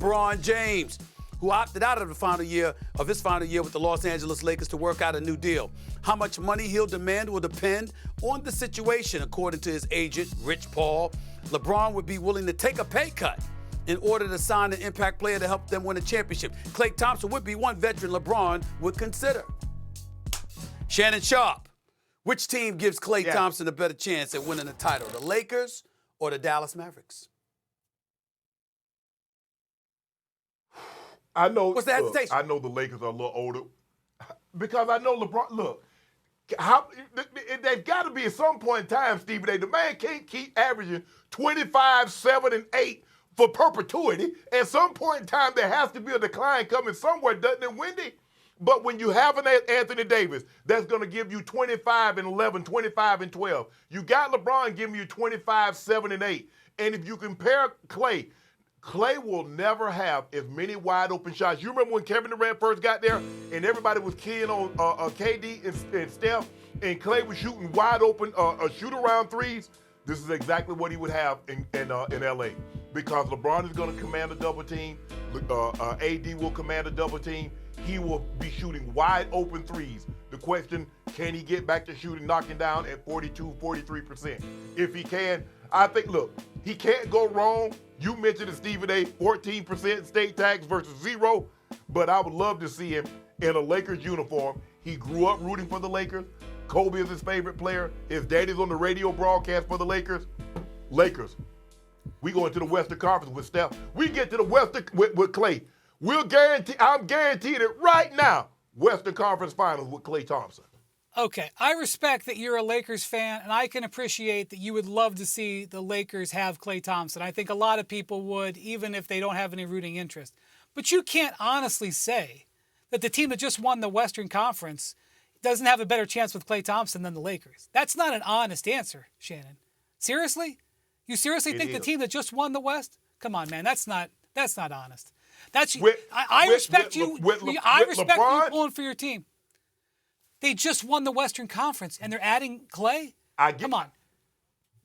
LeBron James, who opted out of his final year with the Los Angeles Lakers to work out a new deal. How much money he'll demand will depend on the situation, according to his agent, Rich Paul. LeBron would be willing to take a pay cut in order to sign an impact player to help them win a championship. Klay Thompson would be one veteran LeBron would consider. Shannon Sharpe, which team gives Klay Thompson a better chance at winning the title, the Lakers or the Dallas Mavericks? I know. What's the hesitation? I know the Lakers are a little older because I know LeBron. Look, they've got to be at some point in time, Stevie A. The man can't keep averaging 25, 7, and 8 for perpetuity. At some point in time, there has to be a decline coming somewhere, doesn't it, Wendy? But when you have an Anthony Davis that's going to give you 25 and 11, 25 and 12, you got LeBron giving you 25, 7, and 8. And if you compare Klay will never have as many wide open shots. You remember when Kevin Durant first got there and everybody was keying on KD and Steph, and Klay was shooting wide open shoot-around threes? This is exactly what he would have in LA, because LeBron is going to command a double team. AD will command a double team. He will be shooting wide open threes. The question, can he get back to shooting, knocking down at 42, 43%? If he can, I think, look, he can't go wrong. You mentioned it, Stephen A., 14% state tax versus 0, but I would love to see him in a Lakers uniform. He grew up rooting for the Lakers. Kobe is his favorite player. His daddy's on the radio broadcast for the Lakers. Lakers. We go into the Western Conference with Steph. We get to the Western with Klay. I'm guaranteeing it right now. Western Conference Finals with Klay Thompson. Okay, I respect that you're a Lakers fan, and I can appreciate that you would love to see the Lakers have Klay Thompson. I think a lot of people would, even if they don't have any rooting interest. But you can't honestly say that the team that just won the Western Conference doesn't have a better chance with Klay Thompson than the Lakers. That's not an honest answer, Shannon. Seriously? You seriously think the team that just won the West? Come on, man, that's not honest. I respect you pulling for your team. They just won the Western Conference, and they're adding Klay? Come on.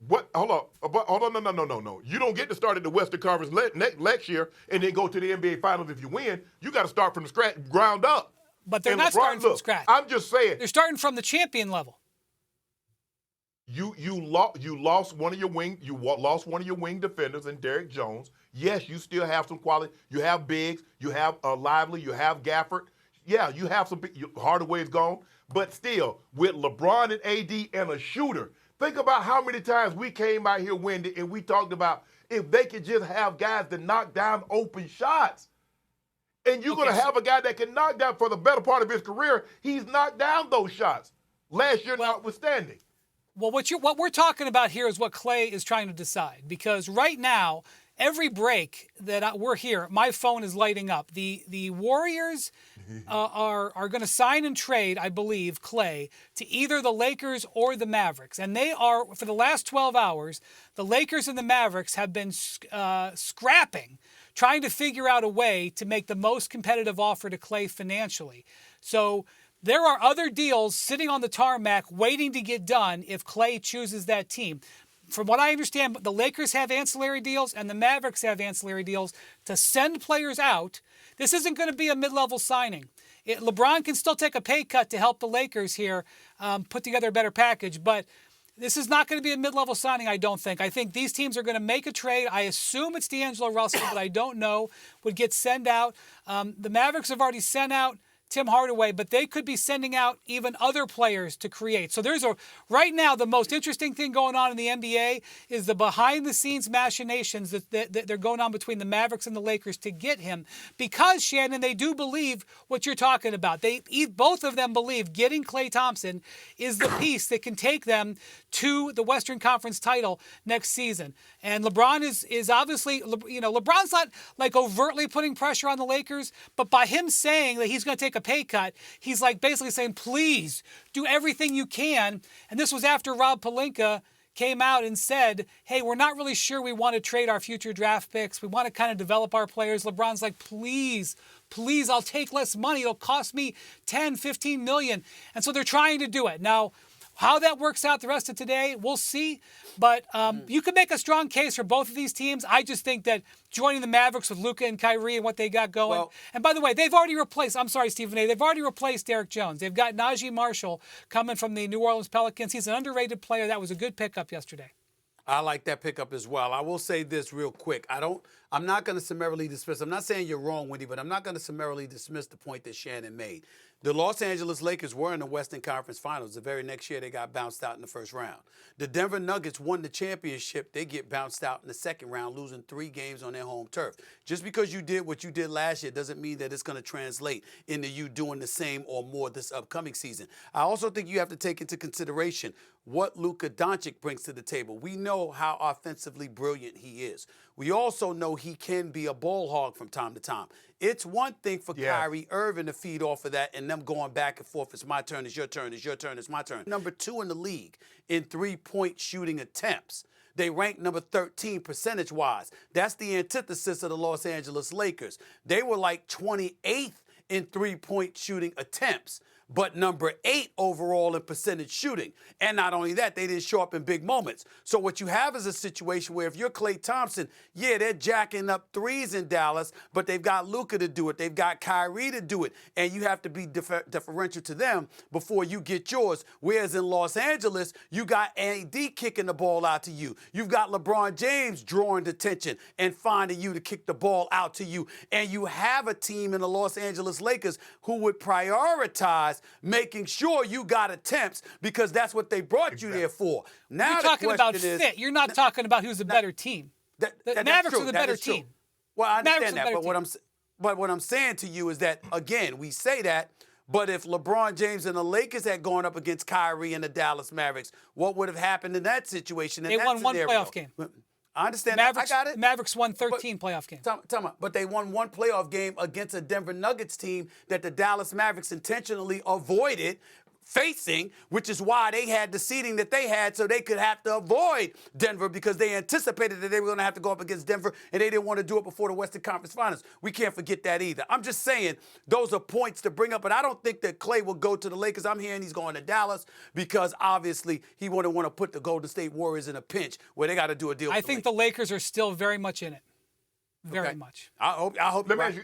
What? Hold on. No. You don't get to start at the Western Conference next year and then go to the NBA Finals if you win. You got to start from the ground up. But they're not starting from scratch. I'm just saying. They're starting from the champion level. You lost one of your wing defenders in Derrick Jones. Yes, you still have some quality. You have Biggs. You have Lively. You have Gafford. Yeah, you have some. Hardaway's gone. But still, with LeBron and AD and a shooter, think about how many times we came out here, Wendy, and we talked about if they could just have guys to knock down open shots. And you're going to have a guy that can knock down for the better part of his career. He's knocked down those shots. Last year notwithstanding. Well, what we're talking about here is what Klay is trying to decide. Because right now, every break that we're here, my phone is lighting up. The Warriors are going to sign and trade, I believe, Klay to either the Lakers or the Mavericks. And they are, for the last 12 hours, the Lakers and the Mavericks have been scrapping, trying to figure out a way to make the most competitive offer to Klay financially. So there are other deals sitting on the tarmac waiting to get done if Klay chooses that team. From what I understand, the Lakers have ancillary deals and the Mavericks have ancillary deals to send players out. This isn't going to be a mid-level signing. LeBron can still take a pay cut to help the Lakers here put together a better package, but this is not going to be a mid-level signing, I don't think. I think these teams are going to make a trade. I assume it's D'Angelo Russell, but I don't know, would get sent out. The Mavericks have already sent out Tim Hardaway, but they could be sending out even other players to create. So right now, the most interesting thing going on in the NBA is the behind-the-scenes machinations that they're going on between the Mavericks and the Lakers to get him. Because, Shannon, they do believe what you're talking about. Both of them believe getting Klay Thompson is the piece that can take them to the Western Conference title next season. And LeBron is obviously, LeBron's not like overtly putting pressure on the Lakers, but by him saying that he's going to take a pay cut, he's like basically saying, please do everything you can. And this was after Rob Pelinka came out and said, hey, we're not really sure we want to trade our future draft picks. We want to kind of develop our players. LeBron's like, please, I'll take less money. It'll cost me 10, 15 million. And so they're trying to do it. Now, How that works out the rest of today, we'll see. But you can make a strong case for both of these teams. I just think that joining the Mavericks with Luka and Kyrie and what they got going. Well, and by the way, they've already replaced, I'm sorry, Stephen A., they've already replaced Derek Jones. They've got Najee Marshall coming from the New Orleans Pelicans. He's an underrated player. That was a good pickup yesterday. I like that pickup as well. I will say this real quick. I'm not going to summarily dismiss. I'm not saying you're wrong, Wendy, but I'm not going to summarily dismiss the point that Shannon made. The Los Angeles Lakers were in the Western Conference Finals. The very next year, they got bounced out in the first round. The Denver Nuggets won the championship. They get bounced out in the second round, losing 3 games on their home turf. Just because you did what you did last year doesn't mean that it's going to translate into you doing the same or more this upcoming season. I also think you have to take into consideration what Luka Doncic brings to the table. We know how offensively brilliant he is. We also know he can be a ball hog from time to time. It's one thing for Kyrie Irving to feed off of that and them going back and forth. It's my turn, it's your turn, it's your turn, it's my turn. Number 2 in the league in 3-point shooting attempts. They rank number 13 percentage-wise. That's the antithesis of the Los Angeles Lakers. They were like 28th in 3-point shooting attempts, but number 8 overall in percentage shooting. And not only that, they didn't show up in big moments. So what you have is a situation where if you're Klay Thompson, yeah, they're jacking up threes in Dallas, but they've got Luka to do it. They've got Kyrie to do it. And you have to be deferential to them before you get yours. Whereas in Los Angeles, you got AD kicking the ball out to you. You've got LeBron James drawing attention and finding you to kick the ball out to you. And you have a team in the Los Angeles Lakers who would prioritize making sure you got attempts because that's what they brought you there for. Now you're talking about fit. You're not talking about who's a better team. The Mavericks are the better team. Well, I understand that, but what I'm saying to you is that, again, we say that, but if LeBron James and the Lakers had gone up against Kyrie and the Dallas Mavericks, what would have happened in that situation? They won one playoff game. I understand Mavericks, that. I got it. Mavericks won 13 playoff games. But they won one playoff game against a Denver Nuggets team that the Dallas Mavericks intentionally avoided facing, which is why they had the seeding that they had so they could have to avoid Denver because they anticipated that they were going to have to go up against Denver and they didn't want to do it before the Western Conference Finals. We can't forget that either. I'm just saying those are points to bring up, but I don't think that Klay will go to the Lakers. I'm hearing he's going to Dallas because obviously he wouldn't want to put the Golden State Warriors in a pinch where they got to do a deal. I think the Lakers are still very much in it. Very much. I hope. Let me ask you.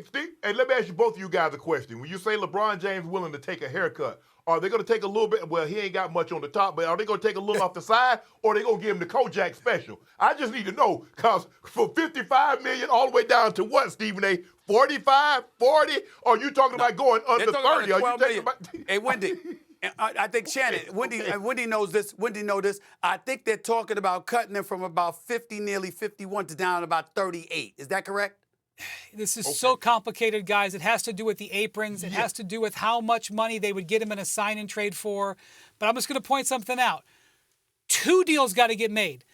Steve, hey, let me ask you both of you guys a question. When you say LeBron James willing to take a haircut, are they going to take a little bit? Well, he ain't got much on the top, but are they going to take a little off the side, or are they going to give him the Kojak special? I just need to know, because for $55 million all the way down to what, Stephen A., 45, 40? Or are you talking about going under 30? Are you talking about? Hey, Wendy. I think Shannon, Wendy knows this. Wendy knows this. I think they're talking about cutting him from about 50, nearly 51 to down about 38. Is that correct? This is so complicated, guys. It has to do with the aprons. It has to do with how much money they would get him in a sign and trade for. But I'm just going to point something out. 2 deals got to get made.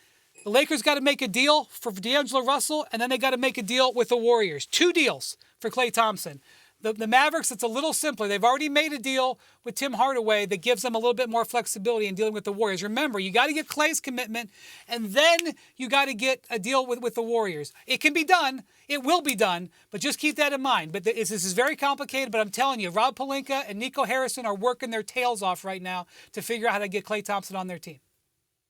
The Lakers got to make a deal for D'Angelo Russell, and then they got to make a deal with the Warriors. 2 deals for Klay Thompson. The Mavericks, it's a little simpler. They've already made a deal with Tim Hardaway that gives them a little bit more flexibility in dealing with the Warriors. Remember, you got to get Klay's commitment, and then you got to get a deal with the Warriors. It can be done. It will be done, but just keep that in mind. But this is very complicated, but I'm telling you, Rob Pelinka and Nico Harrison are working their tails off right now to figure out how to get Klay Thompson on their team.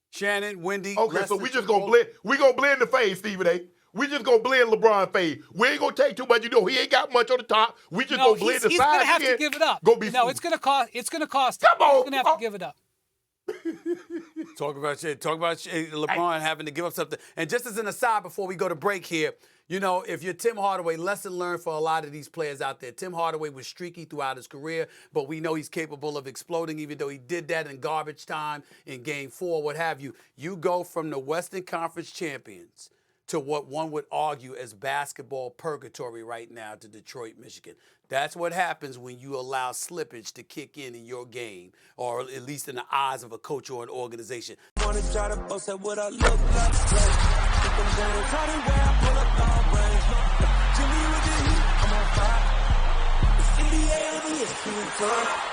Shannon, Wendy. Okay, so we just going to blend. We going to blend the fade, Stephen A. We just going to blend LeBron fade. We ain't going to take too much. You know, he ain't got much on the top. We just going to blend the sides. He's going to have to give it up. It's going to cost. It's going to cost. Come on. He's going to have to give it up. Talk about LeBron having to give up something. And just as an aside before we go to break here, you know, if you're Tim Hardaway, lesson learned for a lot of these players out there. Tim Hardaway was streaky throughout his career, but we know he's capable of exploding, even though he did that in garbage time, in Game 4, what have you. You go from the Western Conference champions to what one would argue as basketball purgatory right now to Detroit, Michigan. That's what happens when you allow slippage to kick in your game, or at least in the eyes of a coach or an organization. Wanna try to boast at what I look like. Jimmy with the heat, I'm on fire. It's NBA, it's